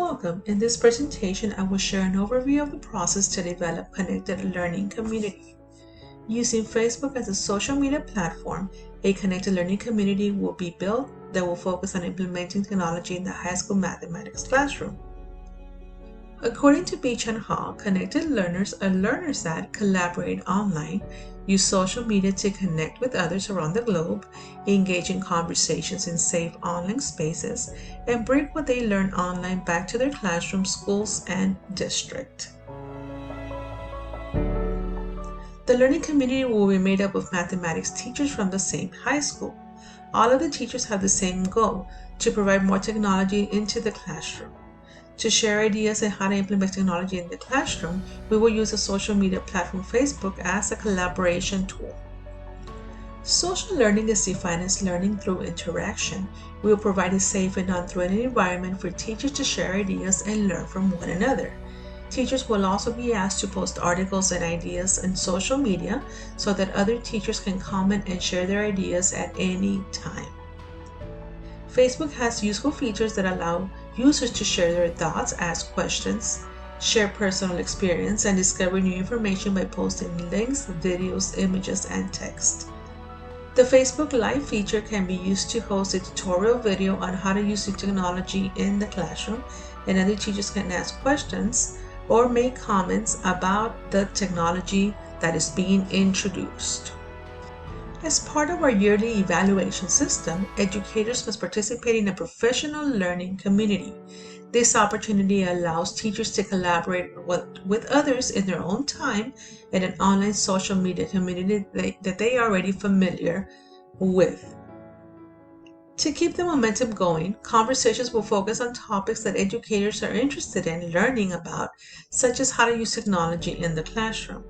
Welcome. In this presentation, I will share an overview of the process to develop connected learning community. Using Facebook as a social media platform, a connected learning community will be built that will focus on implementing technology in the high school mathematics classroom. According to Beach and Hall, connected learners are learners that collaborate online, use social media to connect with others around the globe, engage in conversations in safe online spaces, and bring what they learn online back to their classroom, schools, and district. The learning community will be made up of mathematics teachers from the same high school. All of the teachers have the same goal, to provide more technology into the classroom. To share ideas on how to implement technology in the classroom, we will use the social media platform Facebook as a collaboration tool. Social learning is defined as learning through interaction. We will provide a safe and non-threatening environment for teachers to share ideas and learn from one another. Teachers will also be asked to post articles and ideas on social media so that other teachers can comment and share their ideas at any time. Facebook has useful features that allow users to share their thoughts, ask questions, share personal experience, and discover new information by posting links, videos, images, and text. The Facebook Live feature can be used to host a tutorial video on how to use the technology in the classroom, and other teachers can ask questions or make comments about the technology that is being introduced. As part of our yearly evaluation system, educators must participate in a professional learning community. This opportunity allows teachers to collaborate with others in their own time in an online social media community that they are already familiar with. To keep the momentum going, conversations will focus on topics that educators are interested in learning about, such as how to use technology in the classroom.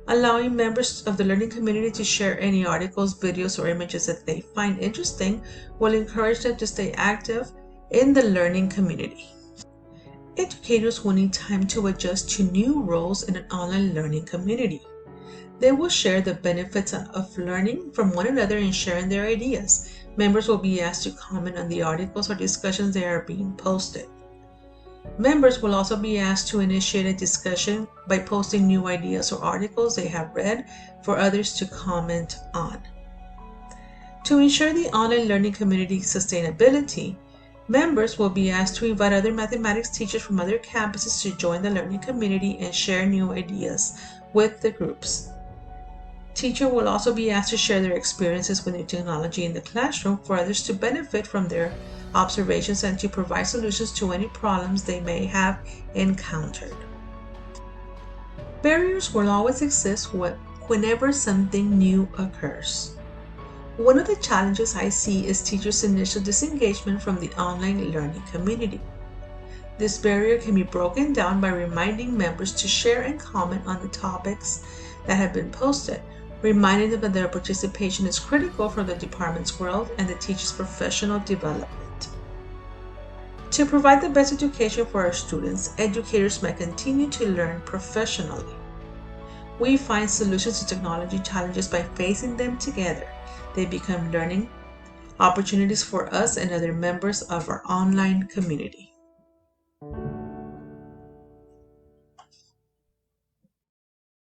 Allowing members of the learning community to share any articles, videos, or images that they find interesting will encourage them to stay active in the learning community. Educators will need time to adjust to new roles in an online learning community. They will share the benefits of learning from one another and sharing their ideas. Members will be asked to comment on the articles or discussions that are being posted. Members will also be asked to initiate a discussion by posting new ideas or articles they have read for others to comment on. To ensure the online learning community sustainability, members will be asked to invite other mathematics teachers from other campuses to join the learning community and share new ideas with the groups. Teachers will also be asked to share their experiences with new technology in the classroom for others to benefit from their observations and to provide solutions to any problems they may have encountered. Barriers will always exist whenever something new occurs. One of the challenges I see is teachers' initial disengagement from the online learning community. This barrier can be broken down by reminding members to share and comment on the topics that have been posted, reminding them that their participation is critical for the department's growth and the teacher's professional development. To provide the best education for our students, educators must continue to learn professionally. We find solutions to technology challenges by facing them together. They become learning opportunities for us and other members of our online community.